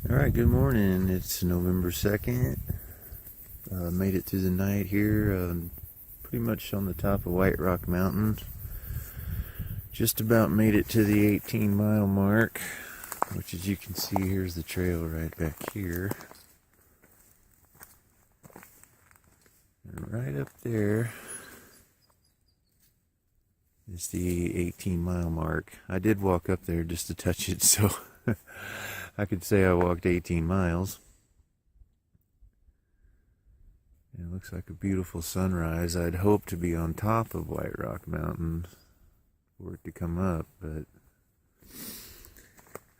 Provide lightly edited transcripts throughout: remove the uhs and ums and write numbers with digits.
Alright, good morning. It's November 2nd. Made it through the night here, pretty much on the top of White Rock Mountain. Just about made it to the 18-mile mark, which, as you can see, here's the trail right back here. And right up there is the 18-mile mark. I did walk up there just to touch it, so I could say I walked 18 miles. It looks like a beautiful sunrise. I'd hoped to be on top of White Rock Mountain for it to come up, but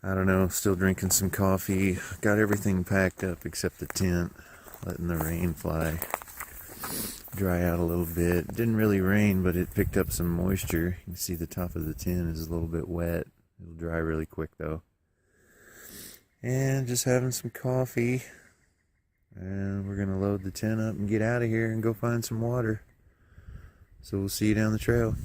I don't know, still drinking some coffee. Got everything packed up except the tent, letting the rain fly, dry out a little bit. It didn't really rain, but it picked up some moisture. You can see the top of the tent is a little bit wet. It'll dry really quick though. And just having some coffee. And we're going to load the tent up and get out of here and go find some water. So we'll see you down the trail.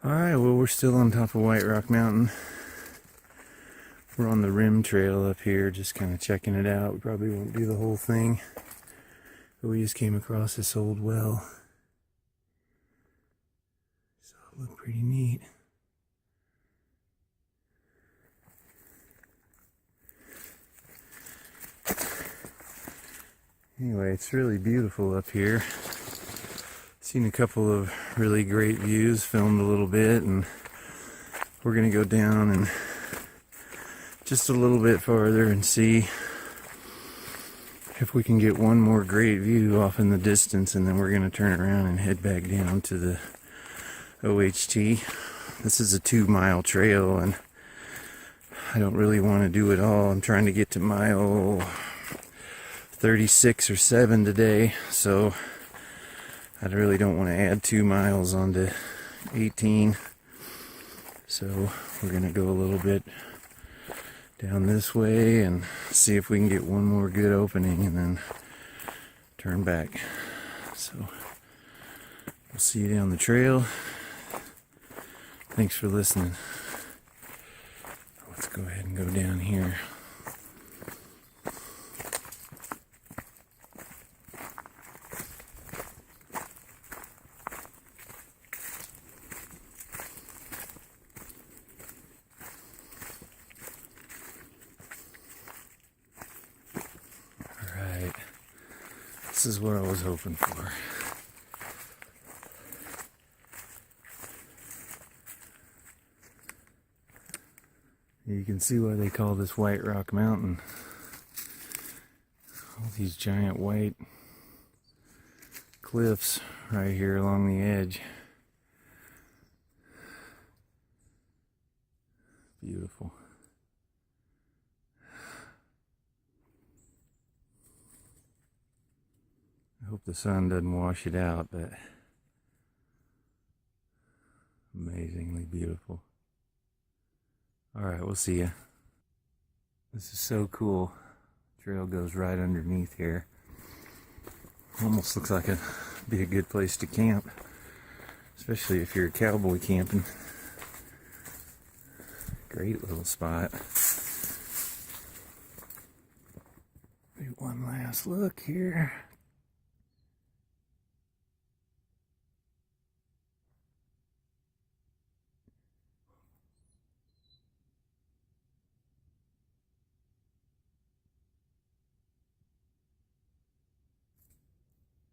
Alright, well, we're still on top of White Rock Mountain. We're on the rim trail up here, just kind of checking it out. We probably won't do the whole thing, but we just came across this old well. So it looked pretty neat. Anyway, it's really beautiful up here. Seen a couple of really great views, filmed a little bit, and we're gonna go down and just a little bit farther and see if we can get one more great view off in the distance, and then we're gonna turn around and head back down to the OHT. This is a 2-mile trail, and I don't really want to do it all. I'm trying to get to mile 36 or 7 today, so I really don't want to add 2 miles onto 18. So we're going to go a little bit down this way and see if we can get one more good opening and then turn back. So we'll see you down the trail. Thanks for listening. Let's go ahead and go down here. This is what I was hoping for. You can see why they call this White Rock Mountain. All these giant white cliffs right here along the edge. Beautiful. I hope the sun doesn't wash it out, but amazingly beautiful. Alright, we'll see ya. This is so cool. Trail goes right underneath here. Almost looks like it'd be a good place to camp, especially if you're cowboy camping. Great little spot. Maybe one last look here.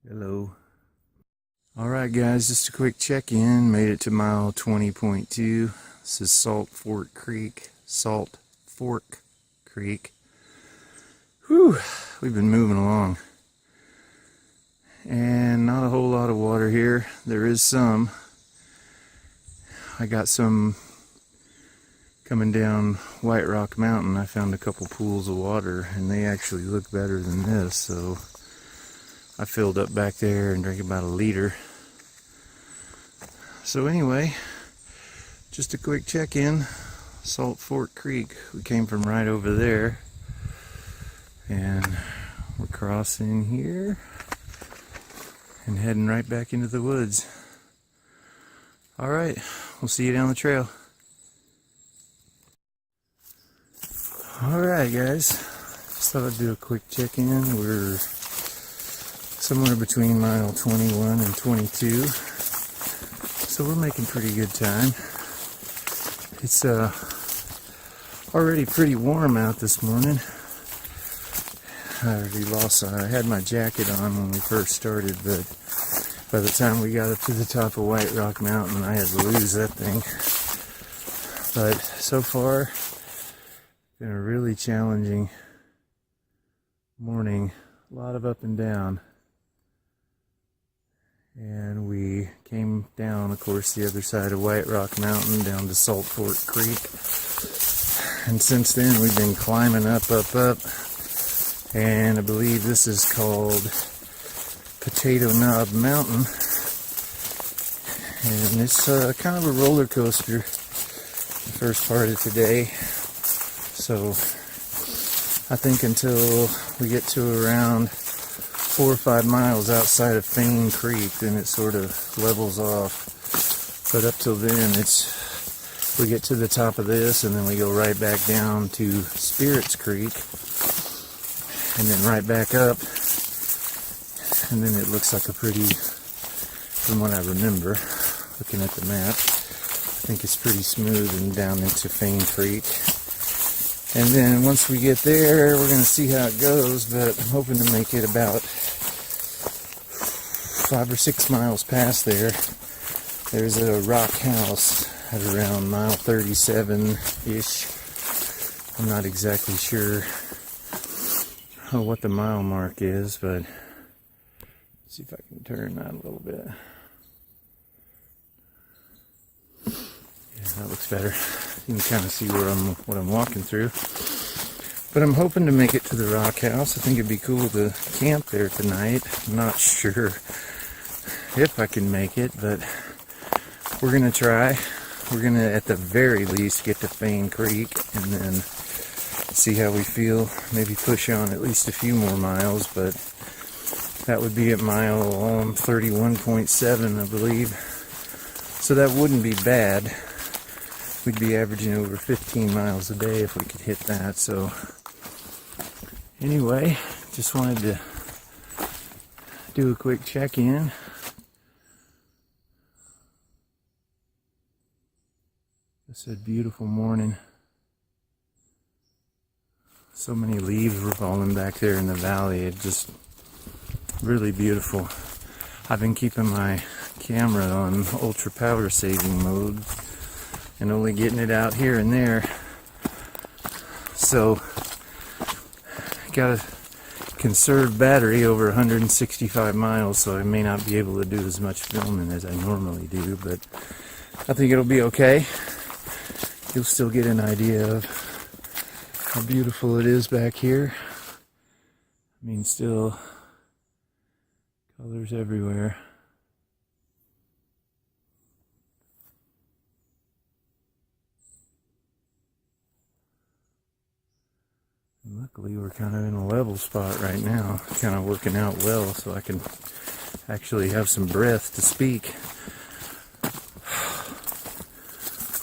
Hello. Alright guys, just a quick check-in. Made it to mile 20.2. This is Salt Fork Creek. Whew, we've been moving along. And not a whole lot of water here. There is some. I got some Coming down White Rock Mountain, I found a couple pools of water, and they actually look better than this, so I filled up back there and drank about a liter. So anyway, just a quick check-in. Salt Fork Creek. We came from right over there, and we're crossing here and heading right back into the woods. Alright, we'll see you down the trail. Alright guys, just thought I'd do a quick check-in. We're somewhere between mile 21 and 22, so we're making pretty good time. It's already pretty warm out this morning. I had my jacket on when we first started, but by the time we got up to the top of White Rock Mountain, I had to lose that thing. But so far, been a really challenging morning. A lot of up and down. And we came down, of course, the other side of White Rock Mountain, down to Salt Fork Creek. And since then, we've been climbing up. And I believe this is called Potato Knob Mountain. And it's kind of a roller coaster the first part of today. So I think until we get to around 4 or 5 miles outside of Fain Creek, then it sort of levels off. But up till then, we get to the top of this, and then we go right back down to Spirits Creek, and then right back up, and then it looks like a pretty, from what I remember, looking at the map, I think it's pretty smooth and down into Fain Creek. And then once we get there, we're going to see how it goes, but I'm hoping to make it about 5 or 6 miles past there. There's a rock house at around mile 37-ish. I'm not exactly sure what the mile mark is, but let's see if I can turn that a little bit. Yeah, that looks better. You can kind of see what I'm walking through. But I'm hoping to make it to the rock house. I think it'd be cool to camp there tonight. I'm not sure if I can make it, but we're gonna try. We're gonna, at the very least, get to Fain Creek and then see how we feel. Maybe push on at least a few more miles, but that would be at mile 31.7, I believe. So that wouldn't be bad. We'd be averaging over 15 miles a day if we could hit that. So anyway, just wanted to do a quick check-in. It's a beautiful morning. So many leaves were falling back there in the valley. It's just really beautiful. I've been keeping my camera on ultra power saving mode and only getting it out here and there. So, got a conserved battery over 165 miles, so I may not be able to do as much filming as I normally do, but I think it'll be okay. You'll still get an idea of how beautiful it is back here. I mean, still colors everywhere. And luckily, we're kind of in a level spot right now. It's kind of working out well, so I can actually have some breath to speak.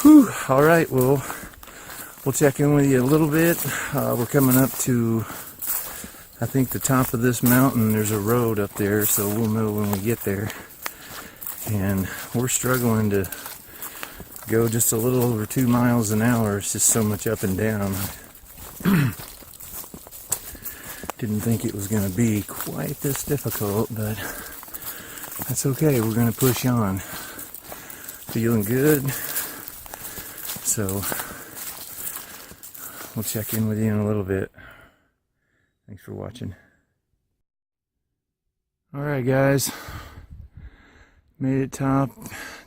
Whew. All right, well, we'll check in with you a little bit. We're coming up to, I think, the top of this mountain. There's a road up there, so we'll know when we get there. And we're struggling to go just a little over 2 miles an hour. It's just so much up and down. Didn't think it was going to be quite this difficult, but that's okay. We're going to push on. Feeling good. So we'll check in with you in a little bit. Thanks for watching. Alright guys, made it to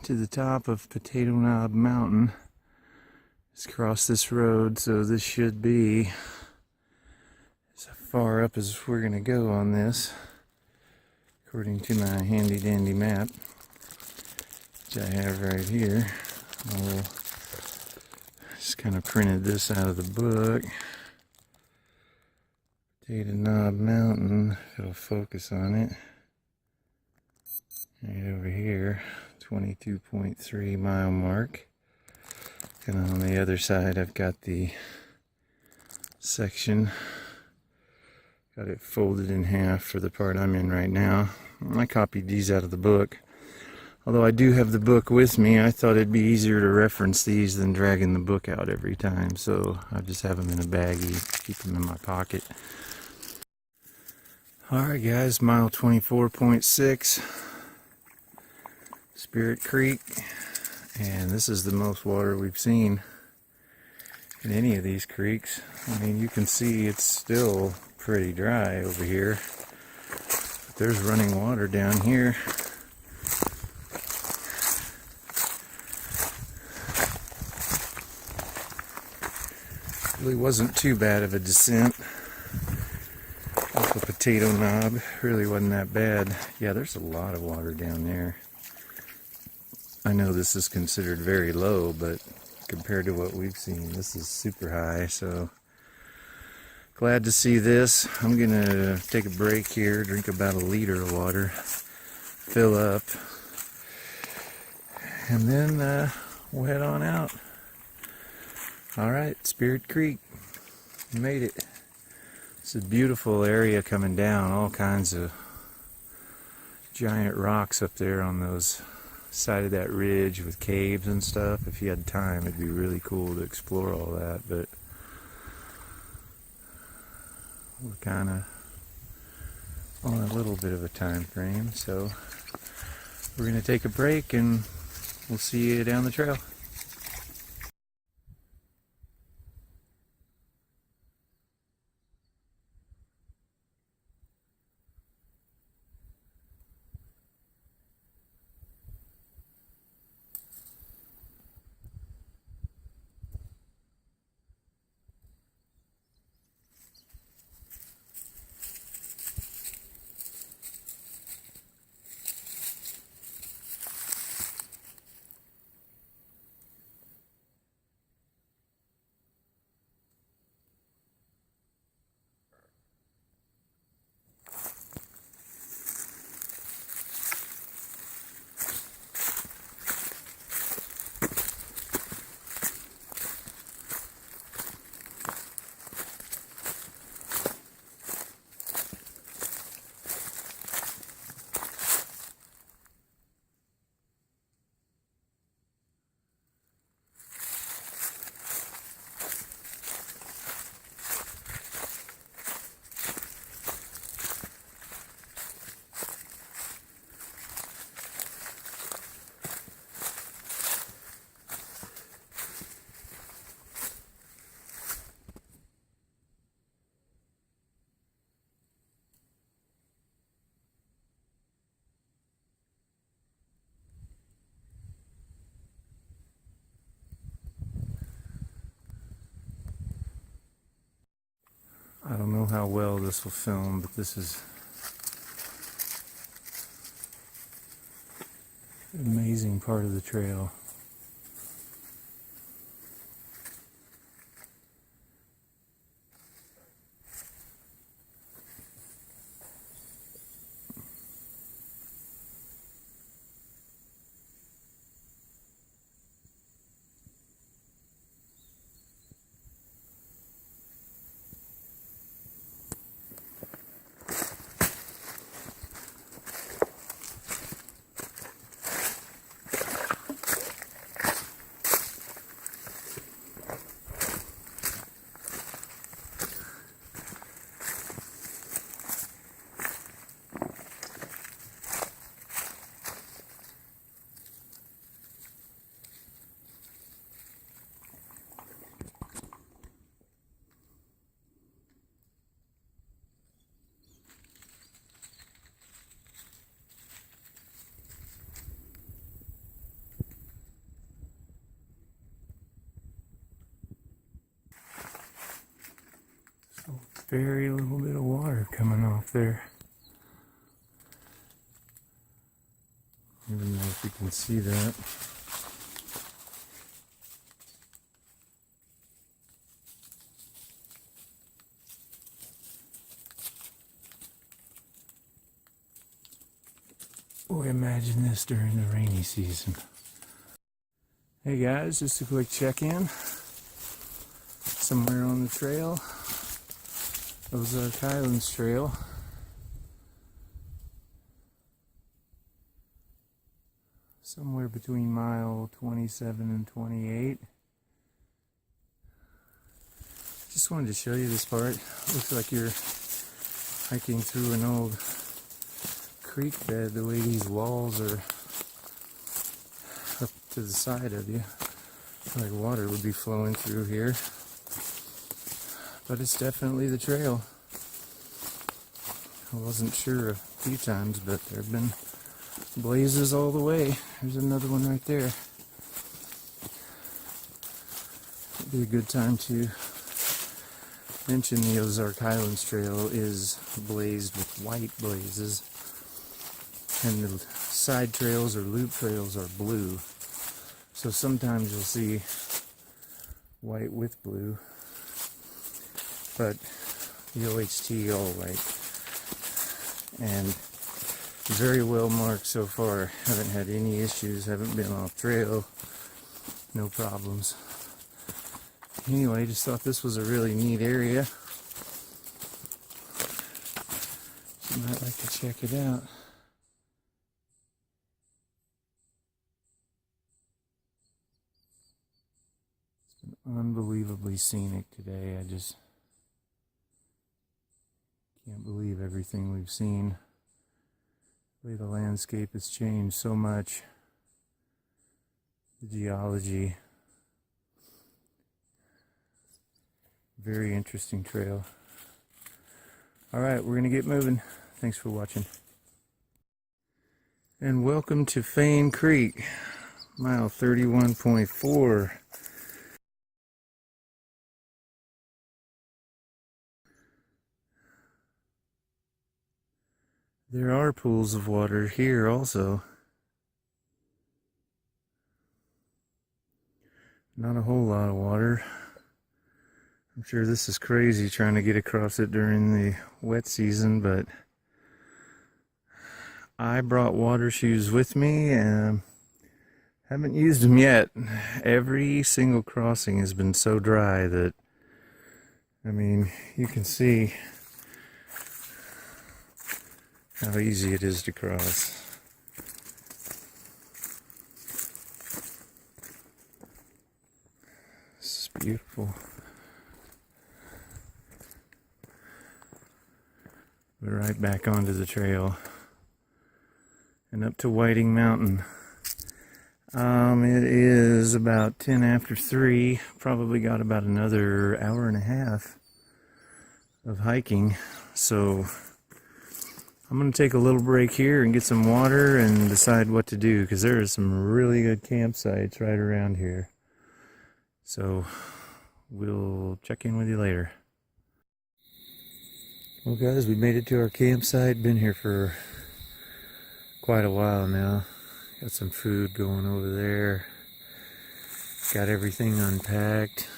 the top of Potato Knob Mountain. Let's cross this road, so this should be as far up as we're going to go on this, according to my handy dandy map, which I have right here. I'll just kind of printed this out of the book. Potato Knob Mountain, if it'll focus on it. Right over here, 22.3 mile mark. And on the other side, I've got the section. Got it folded in half for the part I'm in right now. I copied these out of the book. Although I do have the book with me, I thought it'd be easier to reference these than dragging the book out every time. So I just have them in a baggie, keep them in my pocket. Alright guys, mile 24.6, Spirit Creek. And this is the most water we've seen in any of these creeks. I mean, you can see it's still pretty dry over here. But there's running water down here. Really wasn't too bad of a descent off the Potato Knob. Really wasn't that bad. Yeah, there's a lot of water down there. I know this is considered very low, but compared to what we've seen, this is super high, so glad to see this. I'm gonna take a break here, drink about a liter of water, fill up, and then we'll head on out. Alright, Spirit Creek, we made it. It's a beautiful area coming down, all kinds of giant rocks up there on those side of that ridge with caves and stuff. If you had time, it'd be really cool to explore all that, but we're kind of on a little bit of a time frame, so we're going to take a break and we'll see you down the trail. I don't know how well this will film, but this is an amazing part of the trail. very little bit of water coming off there. I don't know if you can see that. Boy, imagine this during the rainy season. Hey guys, just a quick check-in. Somewhere on the trail, Ozark Highlands Trail. Somewhere between mile 27 and 28. Just wanted to show you this part. Looks like you're hiking through an old creek bed, the way these walls are up to the side of you. Like water would be flowing through here. But it's definitely the trail. I wasn't sure a few times, but there have been blazes all the way. There's another one right there. It'd be a good time to mention the Ozark Highlands Trail is blazed with white blazes, and the side trails or loop trails are blue. So sometimes you'll see white with blue, but the OHT all white, and very well marked so far. Haven't had any issues, haven't been off trail, no problems. Anyway, just thought this was a really neat area. You might like to check it out. It's been unbelievably scenic today. I just can't believe everything we've seen. The way the landscape has changed so much. The geology. Very interesting trail. Alright, we're going to get moving. Thanks for watching. And welcome to Fain Creek, mile 31.4. There are pools of water here also. Not a whole lot of water. I'm sure this is crazy trying to get across it during the wet season, but I brought water shoes with me and haven't used them yet. Every single crossing has been so dry that, I mean, you can see how easy it is to cross. This is beautiful. We're right back onto the trail and up to Whiting Mountain. It is about 10 after 3. Probably got about another hour and a half of hiking. So I'm going to take a little break here and get some water and decide what to do, because there are some really good campsites right around here. So we'll check in with you later. Well guys, we made it to our campsite. Been here for quite a while now. Got some food going over there. Got everything unpacked.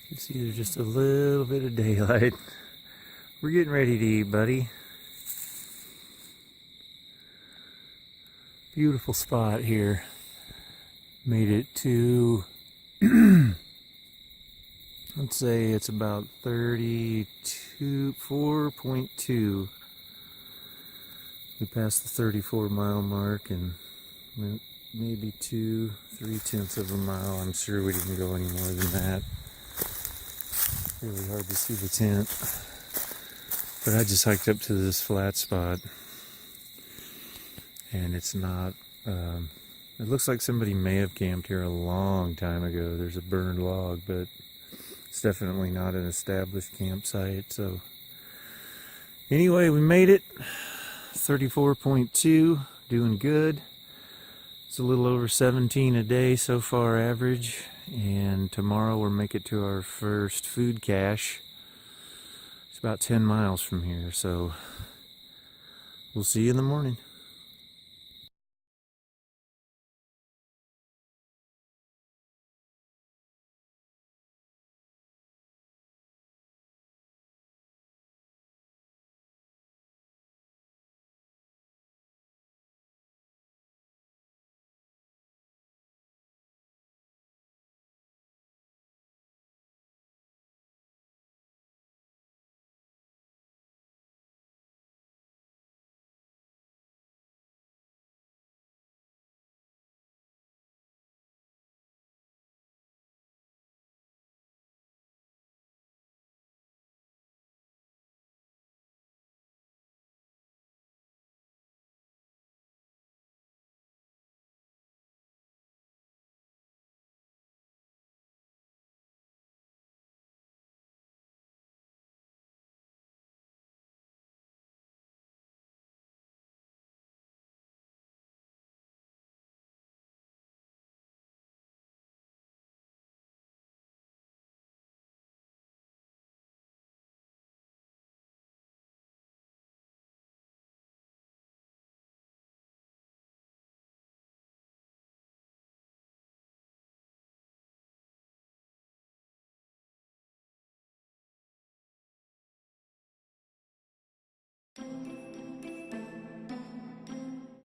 You can see there's just a little bit of daylight. We're getting ready to eat, buddy. Beautiful spot here. Made it to let's say it's about 4.2. We passed the 34 mile mark and went maybe 3/10 of a mile. I'm sure we didn't go any more than that. Really hard to see the tent. But I just hiked up to this flat spot. And it's not, it looks like somebody may have camped here a long time ago. There's a burned log, but it's definitely not an established campsite. So anyway, we made it. 34.2, doing good. It's a little over 17 a day so far average. And tomorrow we'll make it to our first food cache. about 10 miles from here, so we'll see you in the morning.